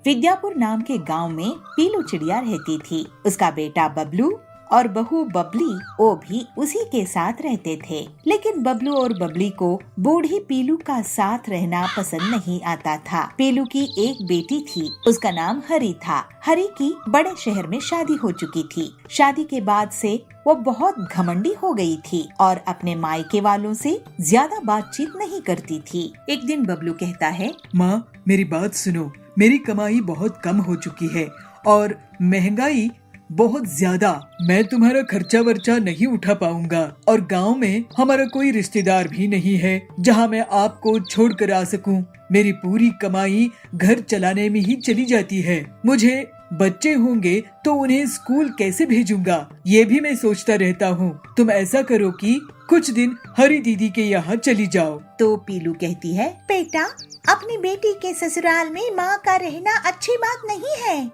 विद्यापुर नाम के गांव में पीलू चिड़िया रहती थी। उसका बेटा बबलू और बहू बबली वो भी उसी के साथ रहते थे। लेकिन बबलू और बबली को बूढ़ी पीलू का साथ रहना पसंद नहीं आता था। पीलू की एक बेटी थी, उसका नाम हरी था। हरी की बड़े शहर में शादी हो चुकी थी। शादी के बाद से वो बहुत घमंडी हो गई थी और अपने मायके वालों से ज्यादा बातचीत नहीं करती थी। एक दिन बबलू कहता है, माँ मेरी बात सुनो, मेरी कमाई बहुत कम हो चुकी है और महंगाई बहुत ज्यादा। मैं तुम्हारा खर्चा वर्चा नहीं उठा पाऊंगा और गांव में हमारा कोई रिश्तेदार भी नहीं है जहां मैं आपको छोड़ कर आ सकूं। मेरी पूरी कमाई घर चलाने में ही चली जाती है। मुझे बच्चे होंगे तो उन्हें स्कूल कैसे भेजूंगा, ये भी मैं सोचता रहता हूँ। तुम ऐसा करो कि कुछ दिन हरी दीदी के यहाँ चली जाओ। तो पीलू कहती है, बेटा, अपनी बेटी के ससुराल में माँ का रहना अच्छी बात नहीं है,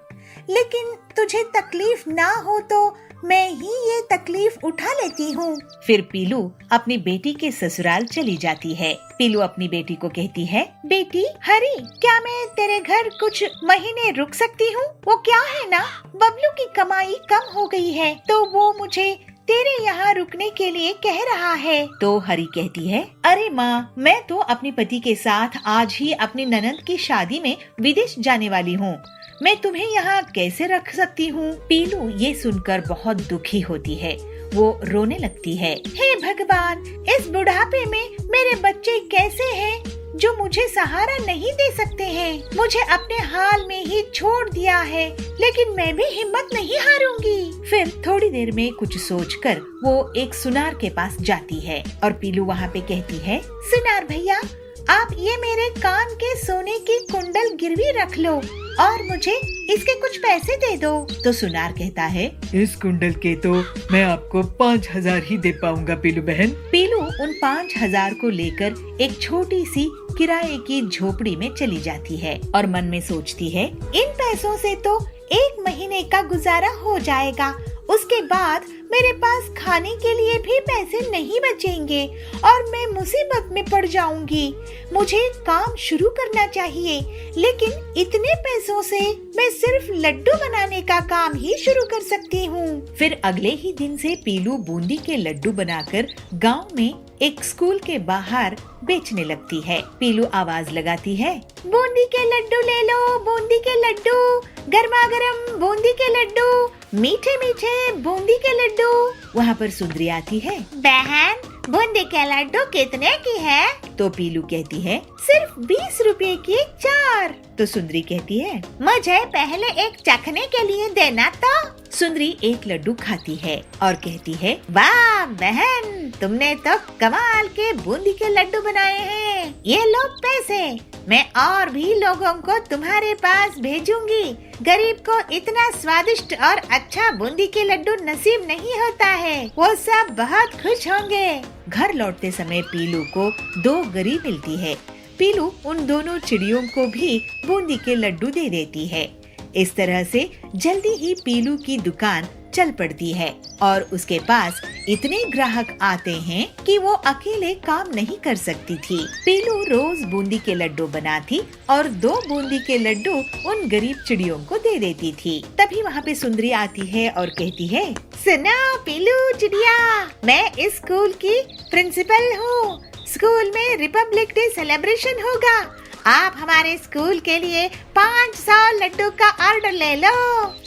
लेकिन तुझे तकलीफ ना हो तो मैं ही ये तकलीफ उठा लेती हूँ। फिर पीलू अपनी बेटी के ससुराल चली जाती है। पीलू अपनी बेटी को कहती है, बेटी हरी, क्या मैं तेरे घर कुछ महीने रुक सकती हूँ? वो क्या है ना, बबलू की कमाई कम हो गई है तो वो मुझे तेरे यहाँ रुकने के लिए कह रहा है। तो हरी कहती है, अरे माँ, मैं तो अपने पति के साथ आज ही अपनी ननद की शादी में विदेश जाने वाली हूँ। मैं तुम्हें यहाँ कैसे रख सकती हूँ? पीलू ये सुनकर बहुत दुखी होती है। वो रोने लगती है। हे भगवान, इस बुढ़ापे में मेरे बच्चे कैसे हैं जो मुझे सहारा नहीं दे सकते हैं। मुझे अपने हाल में ही छोड़ दिया है, लेकिन मैं भी हिम्मत नहीं हारूंगी। फिर थोड़ी देर में कुछ सोचकर वो एक सुनार के पास जाती है और पीलू वहाँ पे कहती है, सुनार भैया, आप ये मेरे कान के सोने की कुंडल गिरवी रख लो और मुझे इसके कुछ पैसे दे दो। तो सुनार कहता है, इस कुंडल के तो मैं आपको 5,000 ही दे पाऊंगा पीलू बहन। पीलू उन 5,000 को लेकर एक छोटी सी किराए की झोपड़ी में चली जाती है और मन में सोचती है, इन पैसों से तो 1 महीने का गुजारा हो जाएगा। उसके बाद मेरे पास खाने के लिए भी पैसे नहीं बचेंगे और मैं मुसीबत में पड़ जाऊंगी। मुझे काम शुरू करना चाहिए, लेकिन इतने पैसों से मैं सिर्फ लड्डू बनाने का काम ही शुरू कर सकती हूँ। फिर अगले ही दिन से पीलू बूंदी के लड्डू बनाकर गांव में एक स्कूल के बाहर बेचने लगती है। पीलू आवाज लगाती है, बूंदी के लड्डू ले लो, बूंदी के लड्डू, गर्मा गर्म बूंदी के लड्डू, मीठे मीठे बूंदी के लड्डू। वहाँ पर सुंदरी आती है। बहन, बूंदी के लड्डू कितने की है? तो पीलू कहती है, सिर्फ 20 रुपए की 4। तो सुंदरी कहती है, मुझे पहले एक चखने के लिए देना तो। सुंदरी एक लड्डू खाती है और कहती है, वाह बहन, तुमने तो कमाल के बूंदी के लड्डू बनाए हैं। ये लो पैसे, मैं और भी लोगों को तुम्हारे पास भेजूंगी। गरीब को इतना स्वादिष्ट और अच्छा बूंदी के लड्डू नसीब नहीं होता है, वो सब बहुत खुश होंगे। घर लौटते समय पीलू को 2 गरी मिलती है। पीलू उन दोनों चिड़ियों को भी बूंदी के लड्डू दे देती है। इस तरह से जल्दी ही पीलू की दुकान चल पड़ती है और उसके पास इतने ग्राहक आते हैं कि वो अकेले काम नहीं कर सकती थी। पीलू रोज बूंदी के लड्डू बनाती और 2 बूंदी के लड्डू उन गरीब चिड़ियों को दे देती थी। तभी वहाँ पे सुंदरी आती है और कहती है, सुनो पीलू चिड़िया, मैं इस स्कूल की प्रिंसिपल हूँ। स्कूल में रिपब्लिक डे सेलिब्रेशन होगा। आप हमारे स्कूल के लिए 500 लड्डू का ऑर्डर ले लो।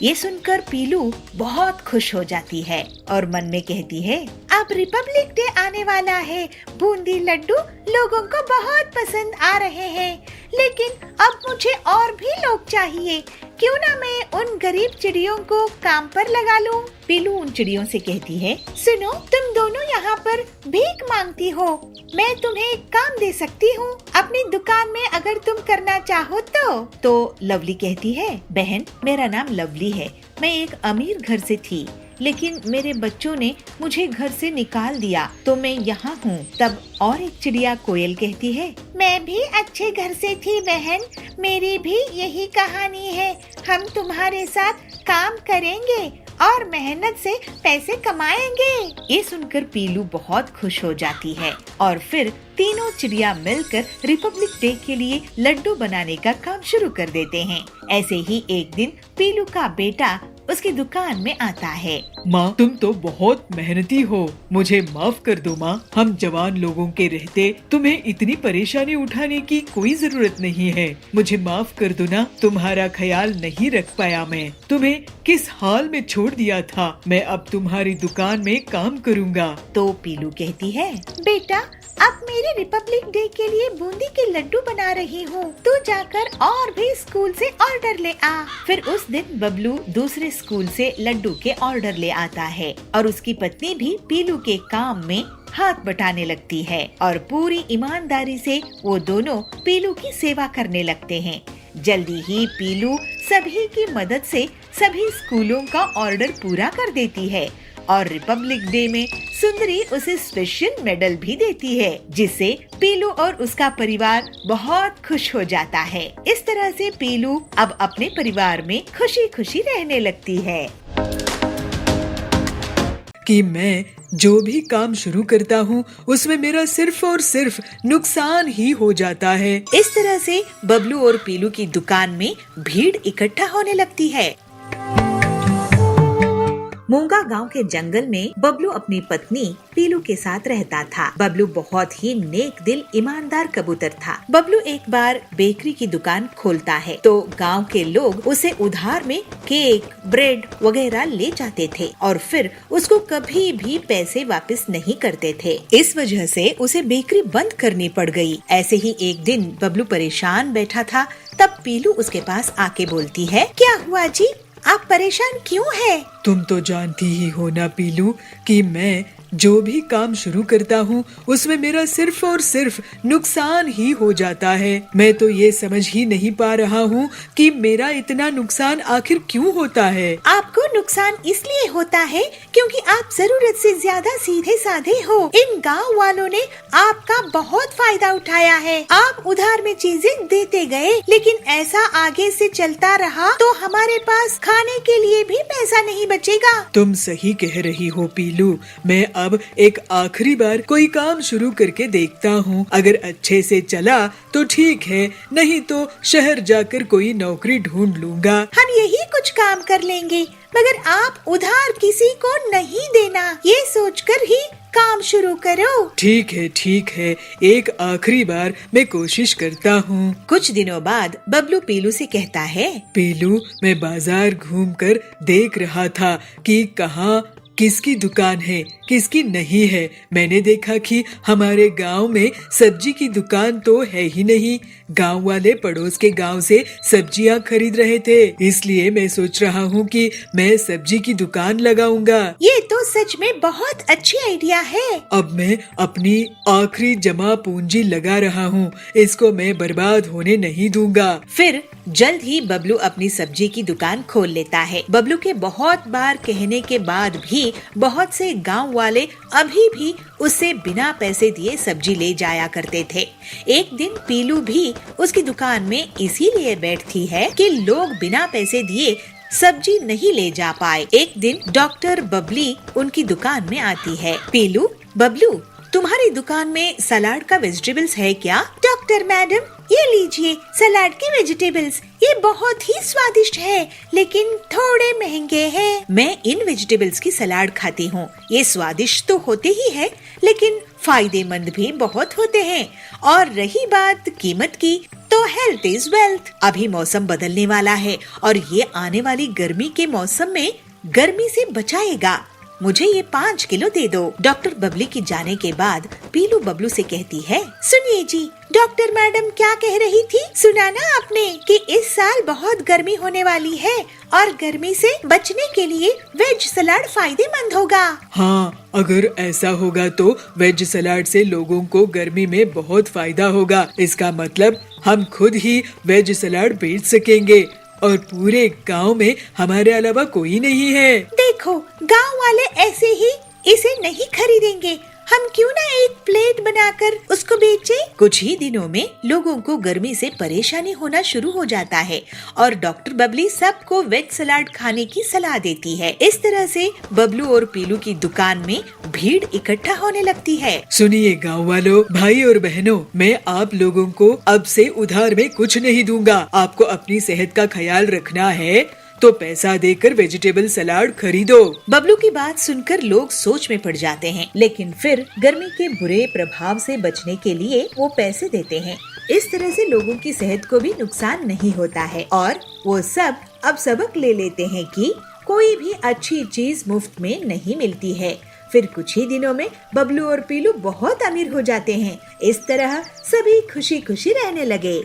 ये सुनकर पीलू बहुत खुश हो जाती है और मन में कहती है, अब रिपब्लिक डे आने वाला है, बूंदी लड्डू लोगों को बहुत पसंद आ रहे हैं, लेकिन अब मुझे और भी लोग चाहिए। क्यों ना मैं उन गरीब चिड़ियों को काम पर लगा लूं? पीलू उन चिड़ियों से कहती है, सुनो, तुम दोनों यहाँ पर भीख मांगती हो, मैं तुम्हें काम दे सकती हूँ अपनी दुकान में अगर तुम करना चाहो तो। तो लवली कहती है, बहन, मेरा नाम लवली है। मैं एक अमीर घर से थी, लेकिन मेरे बच्चों ने मुझे घर से निकाल दिया तो मैं यहाँ हूँ। तब और एक चिड़िया कोयल कहती है, मैं भी अच्छे घर से थी बहन, मेरी भी यही कहानी है। हम तुम्हारे साथ काम करेंगे और मेहनत से पैसे कमाएंगे। ये सुनकर पीलू बहुत खुश हो जाती है और फिर तीनों चिड़िया मिलकर रिपब्लिक डे के लिए लड्डू बनाने का काम शुरू कर देते हैं। ऐसे ही एक दिन पीलू का बेटा उसकी दुकान में आता है। माँ, तुम तो बहुत मेहनती हो, मुझे माफ कर दो माँ। हम जवान लोगों के रहते तुम्हें इतनी परेशानी उठाने की कोई जरूरत नहीं है। मुझे माफ कर दो ना, तुम्हारा ख्याल नहीं रख पाया मैं। तुम्हें किस हाल में छोड़ दिया था। मैं अब तुम्हारी दुकान में काम करूँगा। तो पीलू कहती है, बेटा अब मेरे रिपब्लिक डे के लिए बूंदी के लड्डू बना रही हूँ, तू जाकर और भी स्कूल से ऑर्डर ले आ। फिर उस दिन बबलू दूसरे स्कूल से लड्डू के ऑर्डर ले आता है और उसकी पत्नी भी पीलू के काम में हाथ बटाने लगती है और पूरी ईमानदारी से वो दोनों पीलू की सेवा करने लगते हैं। जल्दी ही पीलू सभी की मदद से सभी स्कूलों का ऑर्डर पूरा कर देती है और रिपब्लिक डे में सुंदरी उसे स्पेशल मेडल भी देती है, जिससे पीलू और उसका परिवार बहुत खुश हो जाता है। इस तरह से पीलू अब अपने परिवार में खुशी खुशी रहने लगती है। कि मैं जो भी काम शुरू करता हूँ उसमें मेरा सिर्फ और सिर्फ नुकसान ही हो जाता है। इस तरह से बबलू और पीलू की दुकान में भीड़ इकट्ठा होने लगती है। मूंगा गांव के जंगल में बबलू अपनी पत्नी पीलू के साथ रहता था। बबलू बहुत ही नेक दिल ईमानदार कबूतर था। बबलू एक बार बेकरी की दुकान खोलता है तो गांव के लोग उसे उधार में केक, ब्रेड वगैरह ले जाते थे और फिर उसको कभी भी पैसे वापस नहीं करते थे। इस वजह से उसे बेकरी बंद करनी पड़ गई। ऐसे ही एक दिन बबलू परेशान बैठा था, तब पीलू उसके पास आके बोलती है, क्या हुआ जी, आप परेशान क्यों हैं? तुम तो जानती ही हो ना पीलू कि मैं जो भी काम शुरू करता हूँ उसमें मेरा सिर्फ और सिर्फ नुकसान ही हो जाता है। मैं तो ये समझ ही नहीं पा रहा हूँ कि मेरा इतना नुकसान आखिर क्यों होता है। आपको नुकसान इसलिए होता है क्योंकि आप जरूरत से ज्यादा सीधे साधे हो। इन गांव वालों ने आपका बहुत फायदा उठाया है। आप उधार में चीजें देते गए, लेकिन ऐसा आगे से चलता रहा तो हमारे पास खाने के लिए भी पैसा नहीं बचेगा। तुम सही कह रही हो पीलू। मैं अब एक आखिरी बार कोई काम शुरू करके देखता हूँ। अगर अच्छे से चला तो ठीक है, नहीं तो शहर जाकर कोई नौकरी ढूंढ लूंगा। हम यही कुछ काम कर लेंगे, मगर आप उधार किसी को नहीं देना, ये सोचकर ही काम शुरू करो। ठीक है, एक आखिरी बार मैं कोशिश करता हूँ। कुछ दिनों बाद बबलू पीलू से कहता है, पीलू, मैं बाजार घूमकर देख रहा था कि कहाँ किसकी दुकान है किसकी नहीं है। मैंने देखा कि हमारे गांव में सब्जी की दुकान तो है ही नहीं। गांव वाले पड़ोस के गांव से सब्जियां खरीद रहे थे, इसलिए मैं सोच रहा हूँ कि मैं सब्जी की दुकान लगाऊंगा। ये तो सच में बहुत अच्छी आइडिया है। अब मैं अपनी आखिरी जमा पूंजी लगा रहा हूँ, इसको मैं बर्बाद होने नहीं दूंगा। फिर जल्द ही बबलू अपनी सब्जी की दुकान खोल लेता है। बबलू के बहुत बार कहने के बाद भी बहुत से गांव वाले अभी भी उससे बिना पैसे दिए सब्जी ले जाया करते थे। एक दिन पीलू भी उसकी दुकान में इसीलिए बैठती है कि लोग बिना पैसे दिए सब्जी नहीं ले जा पाए। एक दिन डॉक्टर बबली उनकी दुकान में आती है। पीलू, बबलू, तुम्हारी दुकान में सलाद का वेजिटेबल्स है क्या? डॉक्टर मैडम, ये लीजिए सलाद के वेजिटेबल्स, ये बहुत ही स्वादिष्ट है, लेकिन थोड़े महंगे हैं। मैं इन वेजिटेबल्स की सलाद खाती हूँ। ये स्वादिष्ट तो होते ही है, लेकिन फायदेमंद भी बहुत होते हैं। और रही बात कीमत की, तो हेल्थ इज वेल्थ। अभी मौसम बदलने वाला है और ये आने वाली गर्मी के मौसम में गर्मी से बचाएगा। मुझे ये 5 किलो दे दो। डॉक्टर बबली की जाने के बाद पीलू बबलू से कहती है, सुनिए जी, डॉक्टर मैडम क्या कह रही थी? सुना ना आपने कि इस साल बहुत गर्मी होने वाली है और गर्मी से बचने के लिए वेज सलाद फायदेमंद होगा। हाँ, अगर ऐसा होगा तो वेज सलाद से लोगों को गर्मी में बहुत फायदा होगा। इसका मतलब हम खुद ही वेज सलाद बेच सकेंगे और पूरे गांव में हमारे अलावा कोई नहीं है। देखो, गांव वाले ऐसे ही इसे नहीं खरीदेंगे हम क्यों ना एक प्लेट बनाकर उसको बेचें? कुछ ही दिनों में लोगों को गर्मी से परेशानी होना शुरू हो जाता है और डॉक्टर बबली सबको वेज सलाद खाने की सलाह देती है। इस तरह से बबलू और पीलू की दुकान में भीड़ इकट्ठा होने लगती है। सुनिए गाँव वालों, भाई और बहनों, मैं आप लोगों को अब से उधार में कुछ नहीं दूंगा। आपको अपनी सेहत का ख्याल रखना है तो पैसा देकर वेजिटेबल सलाद खरीदो। बबलू की बात सुनकर लोग सोच में पड़ जाते हैं, लेकिन फिर गर्मी के बुरे प्रभाव से बचने के लिए वो पैसे देते हैं। इस तरह से लोगों की सेहत को भी नुकसान नहीं होता है और वो सब अब सबक ले लेते हैं कि कोई भी अच्छी चीज मुफ्त में नहीं मिलती है। फिर कुछ ही दिनों में बबलू और पीलू बहुत अमीर हो जाते हैं। इस तरह सभी खुशी खुशी रहने लगे।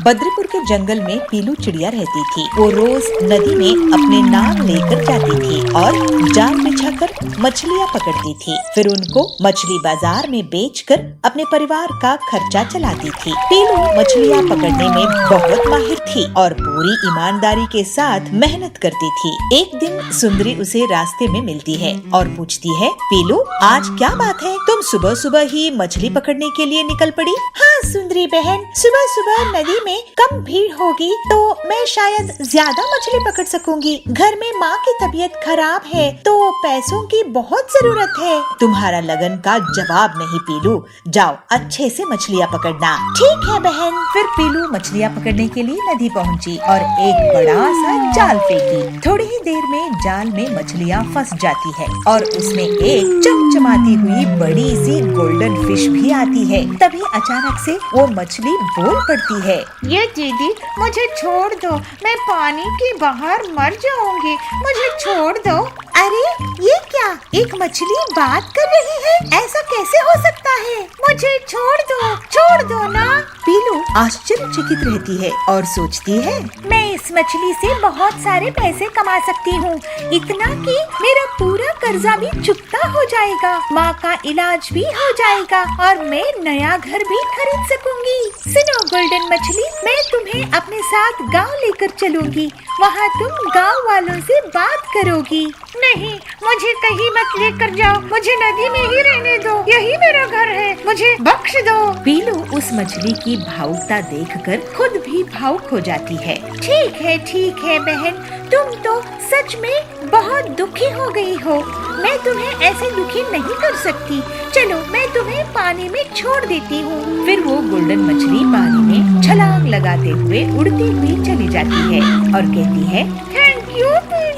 बद्रीपुर के जंगल में पीलू चिड़िया रहती थी। वो रोज नदी में अपने नाव लेकर जाती थी और जाल बिछाकर मछलियाँ पकड़ती थी। फिर उनको मछली बाजार में बेचकर अपने परिवार का खर्चा चलाती थी। पीलू मछलियाँ पकड़ने में बहुत माहिर थी और पूरी ईमानदारी के साथ मेहनत करती थी। एक दिन सुंदरी उसे रास्ते में मिलती है और पूछती है, पीलू आज क्या बात है, तुम सुबह सुबह ही मछली पकड़ने के लिए निकल पड़ी? हाँ सुंदरी बहन, सुबह सुबह नदी में कम भीड़ होगी तो मैं शायद ज्यादा मछली पकड़ सकूंगी। घर में माँ की तबीयत खराब है तो पैसों की बहुत जरूरत है। तुम्हारा लगन का जवाब नहीं पीलू, जाओ अच्छे से मछलियाँ पकड़ना। ठीक है बहन। फिर पीलू मछलियाँ पकड़ने के लिए नदी पहुँची और एक बड़ा सा जाल फेंकी। थोड़ी ही देर में जाल में मछलियाँ फंस जाती है और उसमें एक चमचमाती हुई बड़ी सी गोल्डन फिश भी आती है। तभी अचानक से वो मछली बोल पड़ती है, ये दीदी मुझे छोड़ दो, मैं पानी के बाहर मर जाऊंगी, मुझे छोड़ दो। अरे ये क्या, एक मछली बात कर रही है? ऐसा कैसे हो सकता है? मुझे छोड़ दो ना। पीलू आश्चर्यचकित रहती है और सोचती है, मैं इस मछली से बहुत सारे पैसे कमा सकती हूँ, इतना कि मेरा पूरा कर्जा भी चुकता हो जाएगा, माँ का इलाज भी हो जाएगा और मैं नया घर भी खरीद सकूंगी। सुनो गोल्डन मछली, मैं तुम्हें अपने साथ गांव लेकर चलूंगी, वहाँ तुम गांव वालों से बात करोगी। नहीं, मुझे कहीं मत लेकर जाओ, मुझे नदी में ही रहने दो, यही मेरा घर है, मुझे बख्श दो। पीलू उस मछली की भावुकता देखकर खुद भी भावुक हो जाती है। ठीक है बहन, तुम तो सच में बहुत दुखी हो गई हो, मैं तुम्हें ऐसे दुखी नहीं कर सकती। चलो मैं तुम्हें पानी में छोड़ देती हूँ। फिर वो गोल्डन मछली पानी में छलांग लगाते हुए उड़ती हुई चली जाती है और कहती है, थैंक यू पीलू।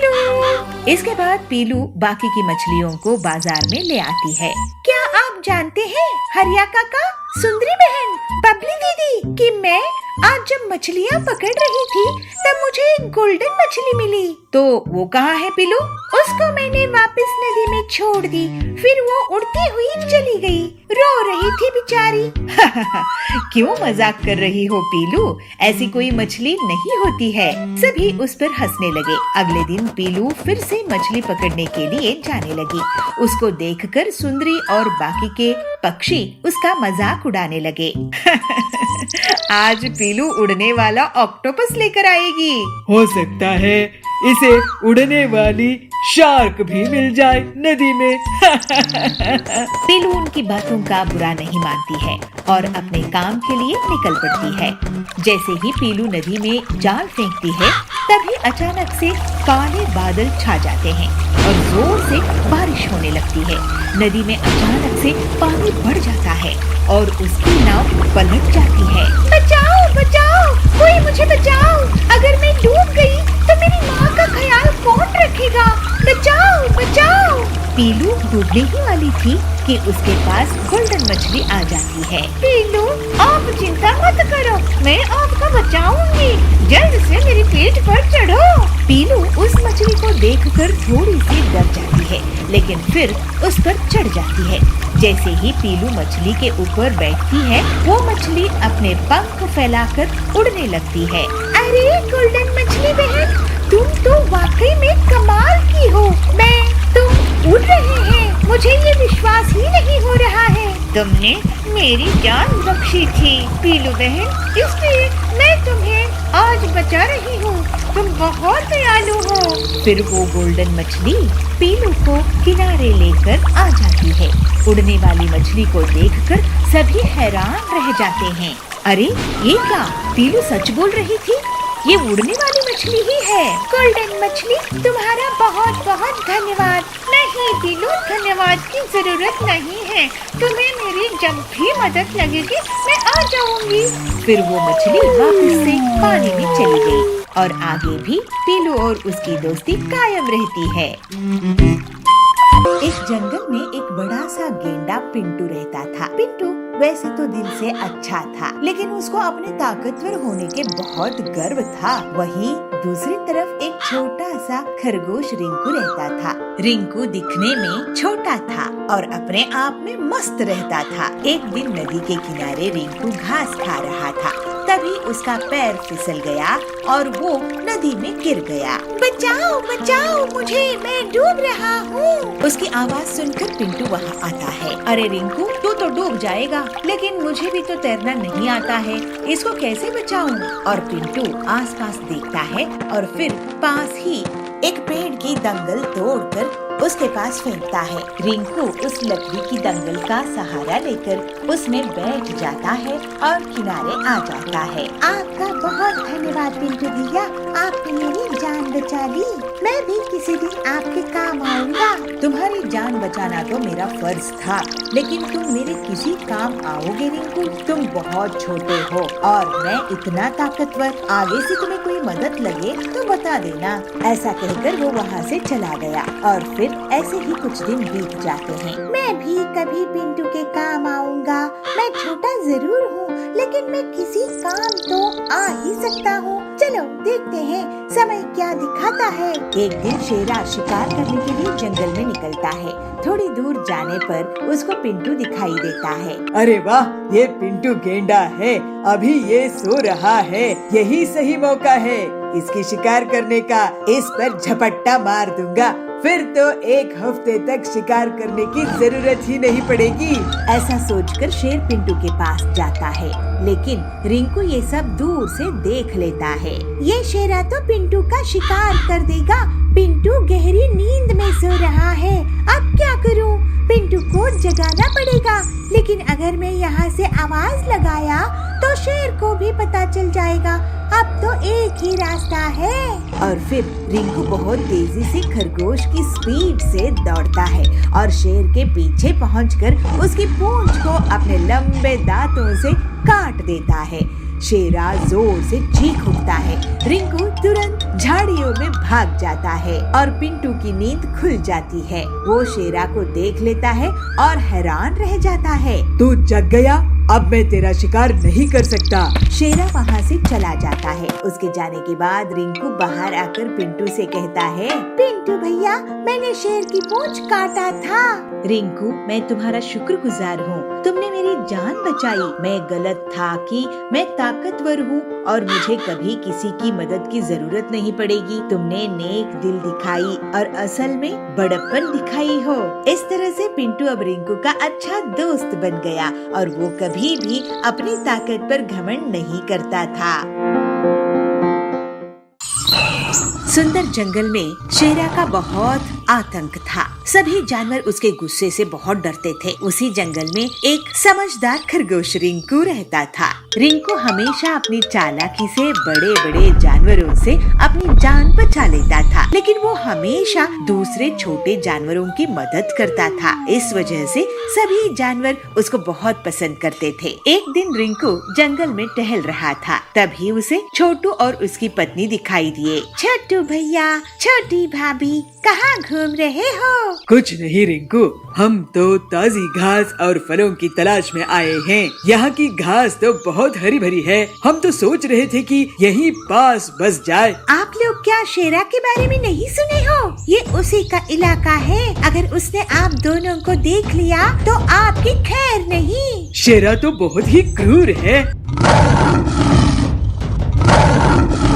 इसके बाद पीलू बाकी की मछलियों को बाजार में ले आती है। क्या आप जानते हैं हरिया काका, सुंदरी बहन, बबली दीदी, कि मैं आज जब मछलियाँ पकड़ रही थी तब मुझे एक गोल्डन मछली मिली। तो वो कहाँ है पीलू? उसको मैंने वापस नदी में छोड़ दी, फिर वो उड़ती हुई चली गई, रो रही थी बेचारी। क्यों मजाक कर रही हो पीलू, ऐसी कोई मछली नहीं होती है। सभी उस पर हंसने लगे। अगले दिन पीलू फिर से मछली पकड़ने के लिए जाने लगी। उसको देखकर सुंदरी और बाकी के पक्षी उसका मजाक उड़ाने लगे। आज पीलू उड़ने वाला ऑक्टोपस लेकर आएगी। हो सकता है इसे उड़ने वाली शार्क भी मिल जाए नदी में। पीलू उनकी बातों का बुरा नहीं मानती है और अपने काम के लिए निकल पड़ती है। जैसे ही पीलू नदी में जाल फेंकती है, तभी अचानक से काले बादल छा जाते हैं और जोर से बारिश होने लगती है। नदी में अचानक से पानी बढ़ जाता है और उसकी नाव पलट जाती है। बचाओ बचाओ, कोई मुझे बचाओ, अगर मैं डूब गई तो मेरी माँ का ख्याल कौन रखेगा? बचाओ बचाओ। पीलू डूबने ही वाली थी कि उसके पास गोल्डन मछली आ जाती है। पीलू आप चिंता मत करो, मैं आपको बचाऊंगी, जल्द से मेरी पीठ पर चढ़ो। पीलू उस मछली को देखकर थोड़ी सी डर जाती है, लेकिन फिर उस पर चढ़ जाती है। जैसे ही पीलू मछली के ऊपर बैठती है, वो मछली अपने पंख फैलाकर उड़ने लगती है। अरे गोल्डन मछली बहन, तुम तो वाकई में कमाल की हो। तुम उड़ रहे हैं, मुझे ये विश्वास ही नहीं हो रहा है। तुमने मेरी जान बख्शी थी पीलू बहन, इसलिए मैं तुम्हें आज आज बचा रही हूँ। तुम बहुत दयालु हो। फिर वो गोल्डन मछली पीलू को किनारे लेकर आ जाती है। उड़ने वाली मछली को देखकर सभी हैरान रह जाते हैं। अरे ये क्या, पीलू सच बोल रही थी, ये उड़ने वाली मछली ही है। गोल्डन मछली, तुम्हारा बहुत बहुत धन्यवाद। नहीं पीलू, धन्यवाद की जरूरत नहीं है। तुम्हें मेरी जब भी मदद लगेगी मैं आ जाऊंगी। फिर वो मछली वापस से पानी में चली गई और आगे भी पीलू और उसकी दोस्ती कायम रहती है। इस जंगल में एक बड़ा सा गेंडा पिंटू रहता था। पिंटू वैसे तो दिल से अच्छा था, लेकिन उसको अपने ताकतवर होने के बहुत गर्व था। वहीं दूसरी तरफ एक छोटा सा खरगोश रिंकू रहता था। रिंकू दिखने में छोटा था और अपने आप में मस्त रहता था। एक दिन नदी के किनारे रिंकू घास खा रहा था, तभी उसका पैर फिसल गया और वो नदी में गिर गया। बचाओ बचाओ मुझे, मैं डूब रहा हूँ। उसकी आवाज सुनकर पिंटू वहाँ आता है। अरे रिंकू, तू तो डूब जाएगा, लेकिन मुझे भी तो तैरना नहीं आता है, इसको कैसे बचाऊं? और पिंटू आसपास देखता है और फिर पास ही एक पेड़ की दंगल तोड़कर उसके पास फेंकता है। रिंकू उस लकड़ी की दंगल का सहारा लेकर उसमें बैठ जाता है और किनारे आ जाता है। आपका बहुत धन्यवाद पिंटू भैया, आपने मेरी जान बचा ली। मैं भी किसी दिन आपके काम आऊंगा। तुम्हारी जान बचाना तो मेरा फर्ज था, लेकिन तुम मेरे किसी काम आओगे रिंकू? तुम बहुत छोटे हो और मैं इतना ताकतवर। आगे से तुम्हें कोई मदद लगे तो बता देना। ऐसा कहकर वो वहाँ से चला गया और फिर ऐसे ही कुछ दिन बीत जाते हैं। मैं भी कभी पिंटू के काम आऊंगा। मैं छोटा जरूर हूँ, लेकिन मैं किसी काम तो आ ही सकता हूँ। चलो देखते हैं समय क्या दिखाता है। एक दिन शेरा शिकार करने के लिए जंगल में निकलता है। थोड़ी दूर जाने पर उसको पिंटू दिखाई देता है। अरे वाह, ये पिंटू गेंडा है, अभी ये सो रहा है। यही सही मौका है इसकी शिकार करने का। इस पर झपट्टा मार दूंगा, फिर तो एक हफ्ते तक शिकार करने की जरूरत ही नहीं पड़ेगी। ऐसा सोचकर शेर पिंटू के पास जाता है, लेकिन रिंकू ये सब दूर से देख लेता है। ये शेरा तो पिंटू का शिकार कर देगा। पिंटू गहरी नींद में सो रहा है। अब क्या करूं? पिंटू को जगाना पड़ेगा, लेकिन अगर मैं यहाँ से आवाज लगाया तो शेर को भी पता चल जाएगा। अब तो एक ही रास्ता है। और फिर रिंकू बहुत तेजी से खरगोश की स्पीड से दौड़ता है और शेर के पीछे पहुंचकर उसकी पूंछ को अपने लंबे दांतों से काट देता है। शेरा जोर से चीख उठता है। रिंकू तुरंत झाड़ियों में भाग जाता है और पिंटू की नींद खुल जाती है। वो शेरा को देख लेता है और हैरान रह जाता है। तू जग गया, अब मैं तेरा शिकार नहीं कर सकता। शेरा वहाँ से चला जाता है। उसके जाने के बाद रिंकू बाहर आकर पिंटू से कहता है, पिंटू भैया, मैंने शेर की पूंछ काटा था। रिंकू, मैं तुम्हारा शुक्रगुजार हूँ, तुमने मेरी जान बचाई। मैं गलत था कि मैं ताकतवर हूँ और मुझे कभी किसी की मदद की जरूरत नहीं पड़ेगी। तुमने नेक दिल दिखाई और असल में बड़प्पन दिखाई हो। इस तरह से पिंटू अब रिंकू का अच्छा दोस्त बन गया और वो कभी भी अपनी ताकत पर घमंड नहीं करता था। सुंदर जंगल में शेरा का बहुत आतंक था। सभी जानवर उसके गुस्से से बहुत डरते थे। उसी जंगल में एक समझदार खरगोश रिंकू रहता था। रिंकू हमेशा अपनी चालाकी से बड़े बड़े जानवरों से अपनी जान बचा लेता था, लेकिन वो हमेशा दूसरे छोटे जानवरों की मदद करता था। इस वजह से सभी जानवर उसको बहुत पसंद करते थे। एक दिन रिंकू जंगल में टहल रहा था, तभी उसे छोटू और उसकी पत्नी दिखाई दिए। छोटू भैया, छोटी भाभी, कहाँ घूम रहे हो? कुछ नहीं रिंकू, हम तो ताजी घास और फलों की तलाश में आए हैं। यहाँ की घास तो बहुत हरी भरी है। हम तो सोच रहे थे कि यहीं पास बस जाए। आप लोग क्या शेरा के बारे में नहीं सुने हो? ये उसी का इलाका है। अगर उसने आप दोनों को देख लिया तो आपकी खैर नहीं। शेरा तो बहुत ही क्रूर है।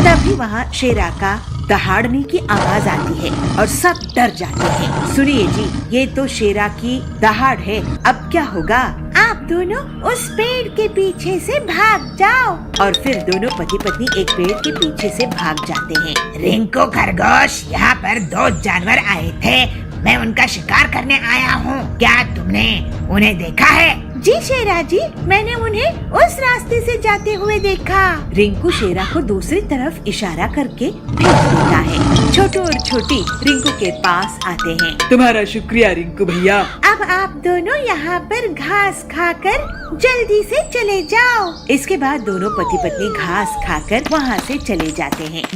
तभी वहाँ शेरा का दहाड़ने की आवाज आती है और सब डर जाते हैं। सुनिए जी, ये तो शेरा की दहाड़ है, अब क्या होगा? आप दोनों उस पेड़ के पीछे से भाग जाओ। और फिर दोनों पति पत्नी एक पेड़ के पीछे से भाग जाते हैं। रिंकू खरगोश, यहाँ पर 2 जानवर आए थे, मैं उनका शिकार करने आया हूँ। क्या तुमने उन्हें देखा है? जी शेरा जी, मैंने उन्हें उस रास्ते से जाते हुए देखा। रिंकू शेरा को दूसरी तरफ इशारा करके भेज देता है। छोटू और छोटी रिंकू के पास आते हैं। तुम्हारा शुक्रिया रिंकू भैया। अब आप दोनों यहाँ पर घास खाकर जल्दी से चले जाओ। इसके बाद दोनों पति पत्नी घास खाकर वहाँ से चले जाते हैं।